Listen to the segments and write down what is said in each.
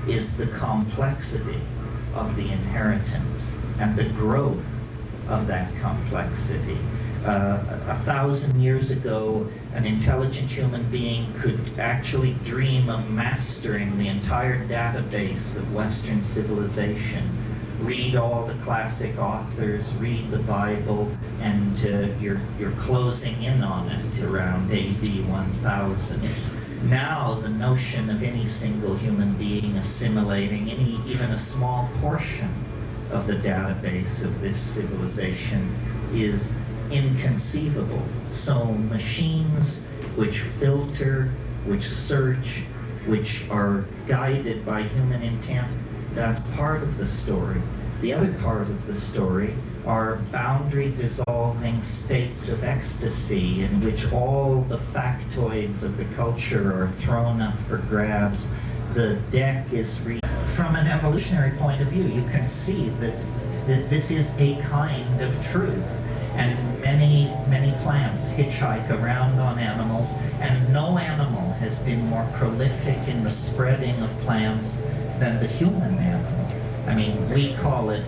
is the complexity of the inheritance and the growth of that complexity. 1,000 years ago, an intelligent human being could actually dream of mastering the entire database of Western civilization. Read all the classic authors, read the Bible, and you're closing in on it around AD 1000. Now, the notion of any single human being assimilating even a small portion of the database of this civilization is inconceivable. So machines which filter, which search, which are guided by human intent, that's part of the story. The other part of the story are boundary-dissolving states of ecstasy in which all the factoids of the culture are thrown up for grabs. The deck is from an evolutionary point of view, you can see that this is a kind of truth. And many plants hitchhike around on animals, and no animal has been more prolific in the spreading of plants than the human animal. I mean, we call it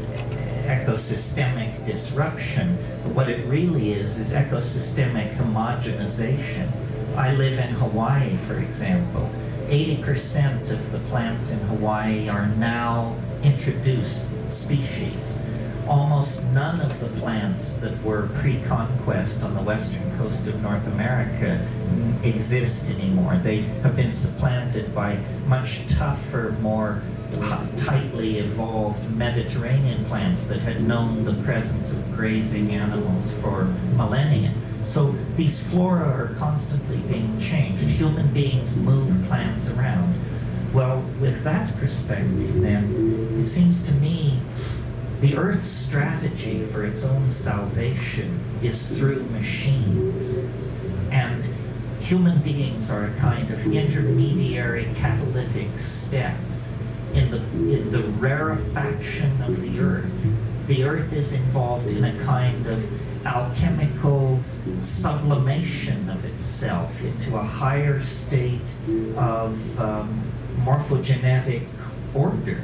ecosystemic disruption. What it really is ecosystemic homogenization. I live in Hawaii, for example. 80% of the plants in Hawaii are now introduced species. Almost none of the plants that were pre-conquest on the western coast of North America exist anymore. They have been supplanted by much tougher, more tightly evolved Mediterranean plants that had known the presence of grazing animals for millennia. So these flora are constantly being changed. Human beings move plants around. Well, with that perspective, then, it seems to me the Earth's strategy for its own salvation is through machines. And human beings are a kind of intermediary catalytic step in the rarefaction of the Earth. The Earth is involved in a kind of alchemical sublimation of itself into a higher state of morphogenetic order.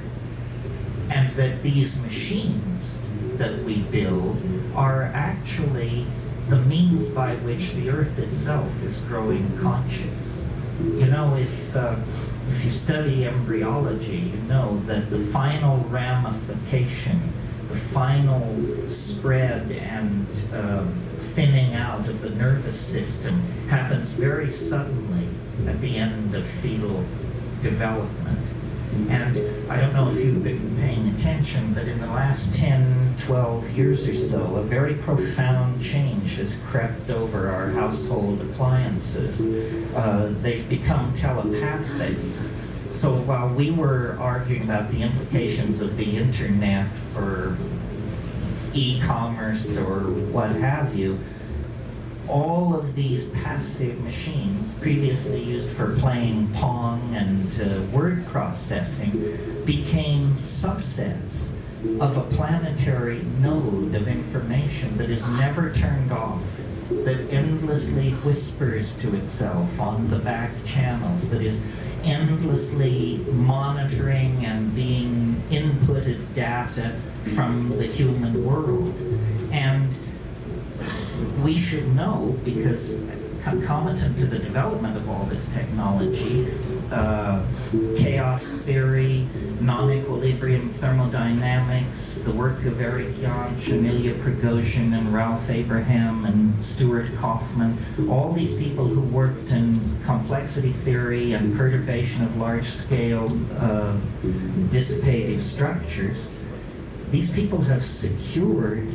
And that these machines that we build are actually the means by which the Earth itself is growing conscious. You know, if you study embryology, you know that the final ramification, the final spread and thinning out of the nervous system happens very suddenly at the end of fetal development. And I don't know if you've been paying attention, but in the last 10, 12 years or so, a very profound change has crept over our household appliances. They've become telepathic. So while we were arguing about the implications of the internet for e-commerce or what have you, all of these passive machines, previously used for playing Pong and word processing, became subsets of a planetary node of information that is never turned off, that endlessly whispers to itself on the back channels, that is endlessly monitoring and being inputted data from the human world. And we should know, because concomitant to the development of all this technology, chaos theory, non-equilibrium thermodynamics, the work of Eric Jantsch, Amelia Prigozhin, and Ralph Abraham, and Stuart Kauffman, all these people who worked in complexity theory and perturbation of large-scale dissipative structures, these people have secured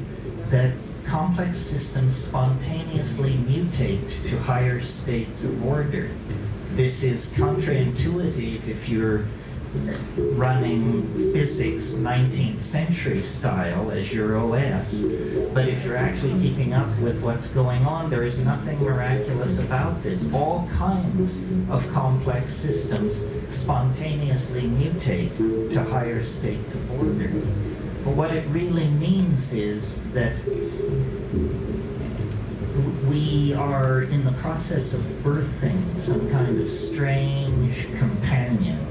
that complex systems spontaneously mutate to higher states of order. This is counterintuitive if you're running physics 19th century style as your OS. But if you're actually keeping up with what's going on, there is nothing miraculous about this. All kinds of complex systems spontaneously mutate to higher states of order. But what it really means is that we are in the process of birthing some kind of strange companion.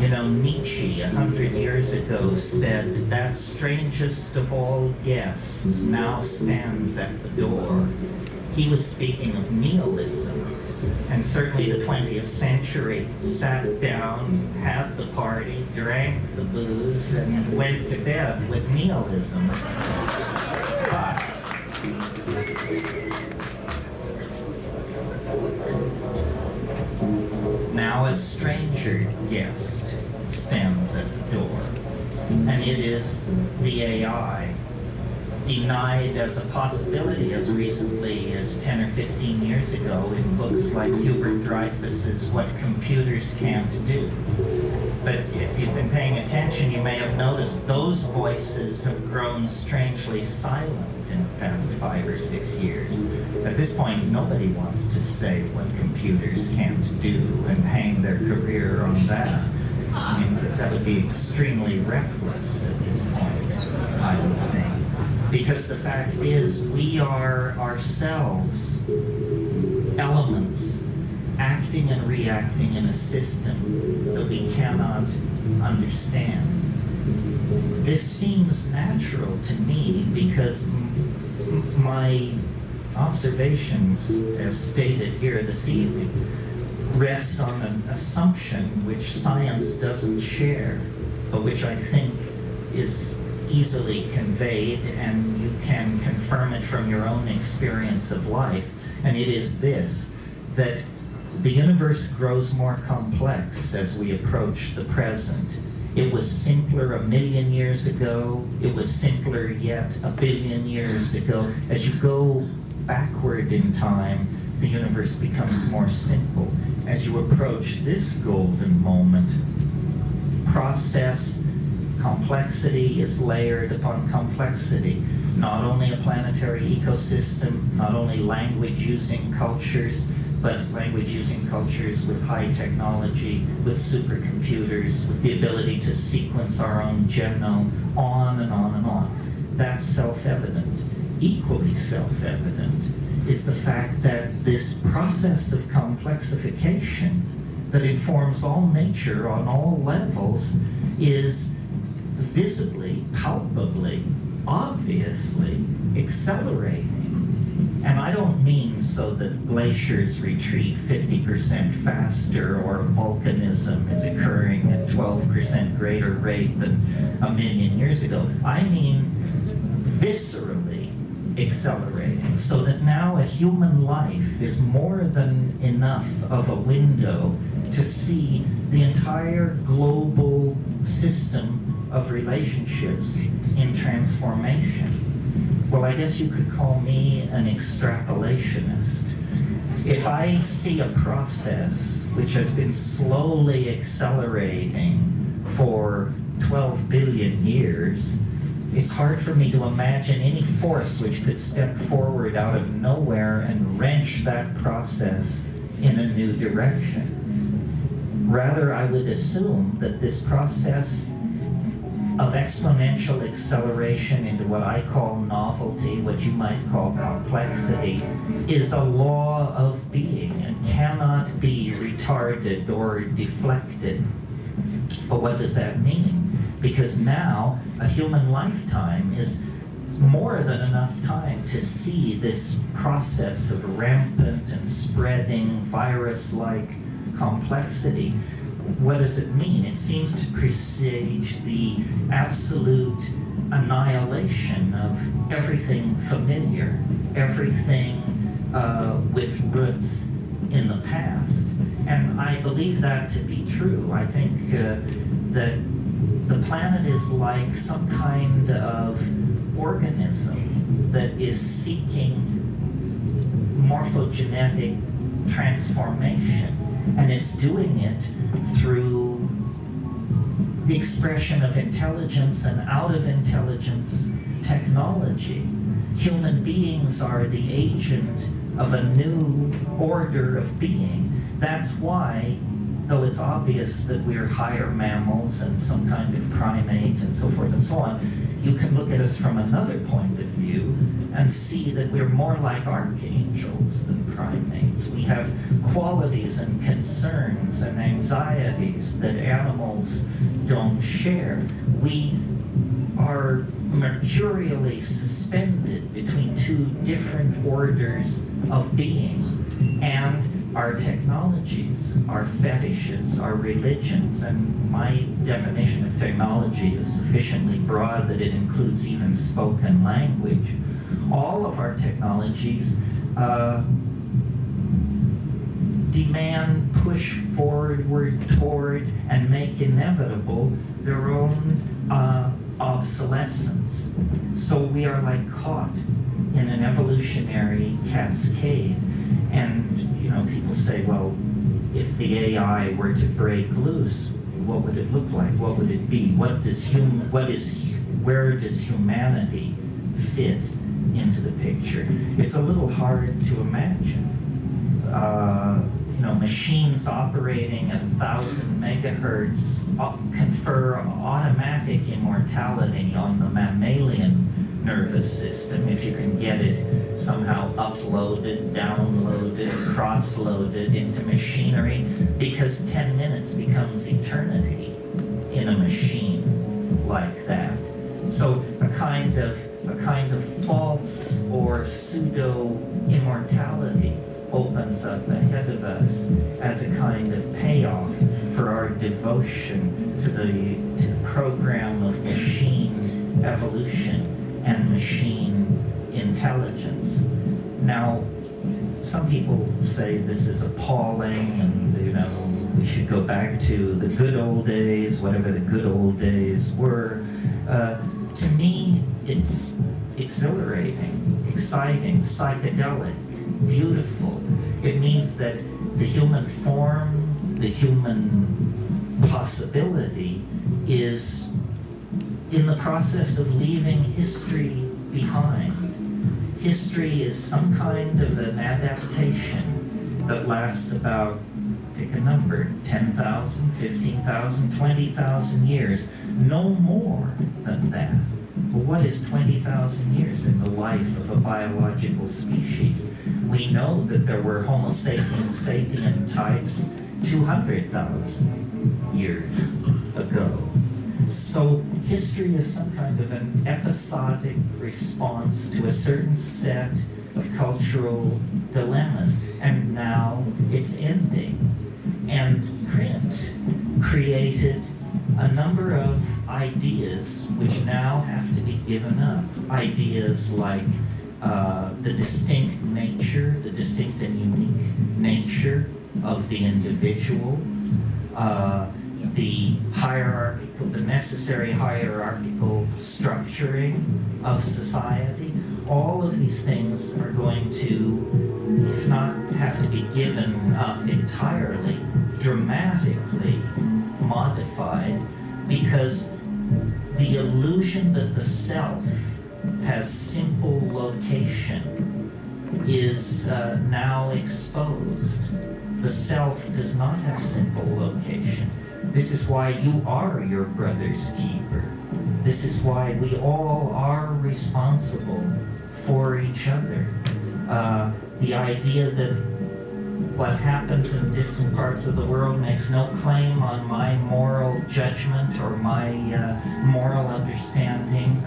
You know, Nietzsche, 100 years ago, said, "That strangest of all guests now stands at the door." He was speaking of nihilism. And certainly the 20th century sat down, had the party, drank the booze, and went to bed with nihilism. But now a stranger guest stands at the door, and it is the AI, denied as a possibility as recently as 10 or 15 years ago in books like Hubert Dreyfus's What Computers Can't Do. But if you've been paying attention, you may have noticed those voices have grown strangely silent in the past 5 or 6 years. At this point, nobody wants to say what computers can't do and hang their career on that. I mean, that would be extremely reckless at this point, I would think. Because the fact is, we are ourselves elements acting and reacting in a system that we cannot understand. This seems natural to me because my observations, as stated here this evening, rest on an assumption which science doesn't share, but which I think is easily conveyed, and you can confirm it from your own experience of life, and it is this, that the universe grows more complex as we approach the present. It was simpler 1,000,000 years ago, it was simpler yet 1,000,000,000 years ago. As you go backward in time, the universe becomes more simple. As you approach this golden moment, process, complexity is layered upon complexity. Not only a planetary ecosystem, not only language-using cultures, but language-using cultures with high technology, with supercomputers, with the ability to sequence our own genome, on and on and on. That's self-evident. Equally self-evident is the fact that this process of complexification that informs all nature on all levels is visibly, palpably, obviously accelerating. And I don't mean so that glaciers retreat 50% faster or volcanism is occurring at 12% greater rate than 1,000,000 years ago. I mean viscerally accelerating, so that now a human life is more than enough of a window to see the entire global system of relationships in transformation. Well, I guess you could call me an extrapolationist. If I see a process which has been slowly accelerating for 12 billion years, it's hard for me to imagine any force which could step forward out of nowhere and wrench that process in a new direction. Rather, I would assume that this process of exponential acceleration into what I call novelty, what you might call complexity, is a law of being and cannot be retarded or deflected. But what does that mean? Because now a human lifetime is more than enough time to see this process of rampant and spreading virus-like complexity. What does it mean? It seems to presage the absolute annihilation of everything familiar, everything with roots in the past. And I believe that to be true. I think that the planet is like some kind of organism that is seeking morphogenetic transformation. And it's doing it through the expression of intelligence and out of intelligence technology. Human beings are the agent of a new order of being. That's why though it's obvious that we're higher mammals and some kind of primate and so forth and so on, you can look at us from another point of view and see that we're more like archangels than primates. We have qualities and concerns and anxieties that animals don't share. We are mercurially suspended between two different orders of being, and our technologies, our fetishes, our religions, and my definition of technology is sufficiently broad that it includes even spoken language. All of our technologies demand, push forward toward, and make inevitable their own obsolescence. So we are like caught in an evolutionary cascade. And people say, well, if the AI were to break loose, what would it look like? What would it be? Where does humanity fit into the picture? It's a little hard to imagine. Machines operating at 1,000 megahertz confer automatic immortality on the mammalian nervous system if you can get it somehow uploaded, downloaded, cross-loaded into machinery, because 10 minutes becomes eternity in a machine like that. So a kind of false or pseudo immortality opens up ahead of us as a kind of payoff for our devotion to the program of machine evolution and machine intelligence. Now, some people say this is appalling, and we should go back to the good old days, whatever the good old days were. To me, it's exhilarating, exciting, psychedelic, beautiful. It means that the human form, the human possibility is in the process of leaving history behind. History is some kind of an adaptation that lasts about, pick a number, 10,000, 15,000, 20,000 years, no more than that. Well, what is 20,000 years in the life of a biological species? We know that there were Homo sapiens sapien types 200,000 years ago. So history is some kind of an episodic response to a certain set of cultural dilemmas, and now it's ending. And print created a number of ideas which now have to be given up. Ideas like the distinct nature, the distinct and unique nature of the individual, the hierarchical, the necessary hierarchical structuring of society. All of these things are going to, if not have to be given up entirely, dramatically modified, because the illusion that the self has simple location is now exposed. The self does not have simple location. This is why you are your brother's keeper. This is why we all are responsible for each other. The idea that what happens in distant parts of the world makes no claim on my moral judgment or my moral understanding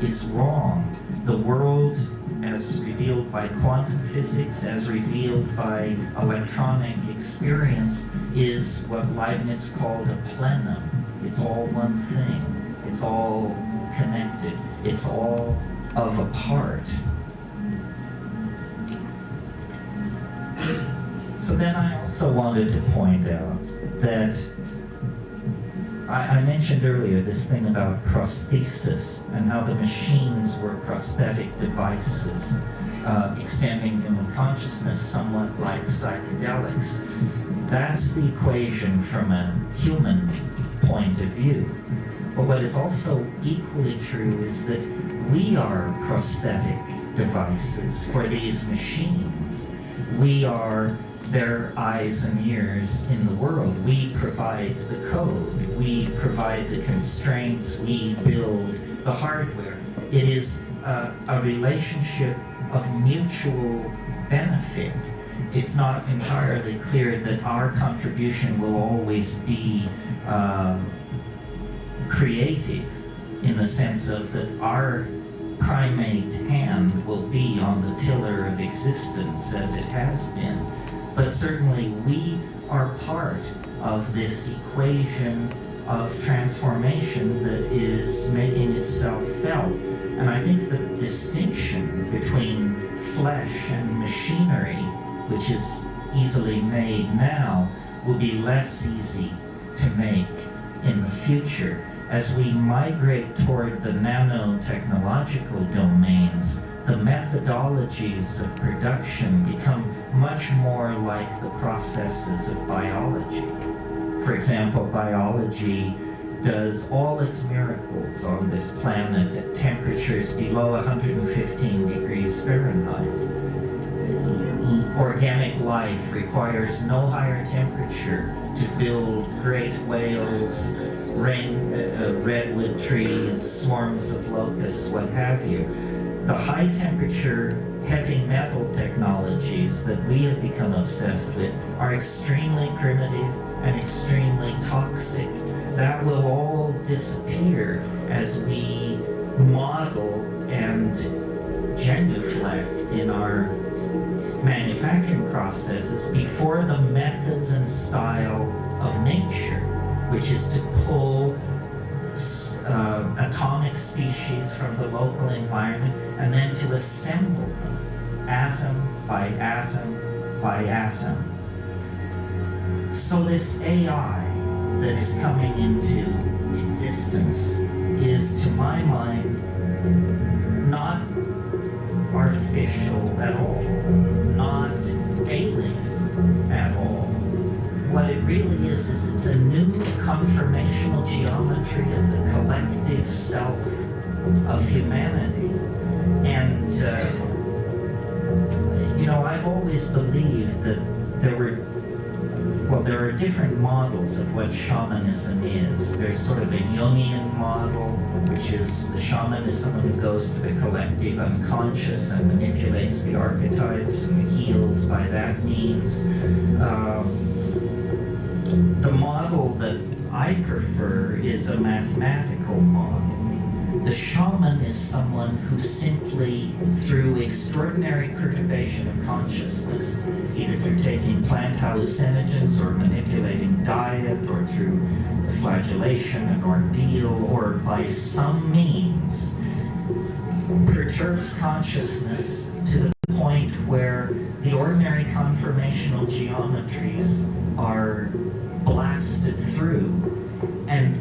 is wrong. The world, as revealed by quantum physics, as revealed by electronic experience, is what Leibniz called a plenum. It's all one thing. It's all connected. It's all of a part. So then I also wanted to point out that I mentioned earlier this thing about prosthesis and how the machines were prosthetic devices, extending human consciousness somewhat like psychedelics. That's the equation from a human point of view. But what is also equally true is that we are prosthetic devices for these machines. We are their eyes and ears in the world. We provide the code, we provide the constraints, we build the hardware. It is a relationship of mutual benefit. It's not entirely clear that our contribution will always be creative, in the sense of that our primate hand will be on the tiller of existence as it has been. But certainly we are part of this equation of transformation that is making itself felt. And I think the distinction between flesh and machinery, which is easily made now, will be less easy to make in the future. As we migrate toward the nanotechnological domains, the methodologies of production become much more like the processes of biology. For example, biology does all its miracles on this planet at temperatures below 115 degrees Fahrenheit. Organic life requires no higher temperature to build great whales, redwood trees, swarms of locusts, what have you. The high temperature heavy metal technologies that we have become obsessed with are extremely primitive and extremely toxic. That will all disappear as we model and genuflect in our manufacturing processes before the methods and style of nature, which is to pull atomic species from the local environment and then to assemble them atom by atom by atom. So this AI that is coming into existence is, to my mind, not artificial at all, not alien at all. What it really is it's a new conformational geometry of the collective self of humanity. And, I've always believed that there are different models of what shamanism is. There's sort of a Jungian model, which is the shaman is someone who goes to the collective unconscious and manipulates the archetypes and heals by that means. The model that I prefer is a mathematical model. The shaman is someone who simply, through extraordinary perturbation of consciousness, either through taking plant hallucinogens or manipulating diet or through flagellation and ordeal or by some means, perturbs consciousness to the point where the ordinary conformational geometries are blasted through, and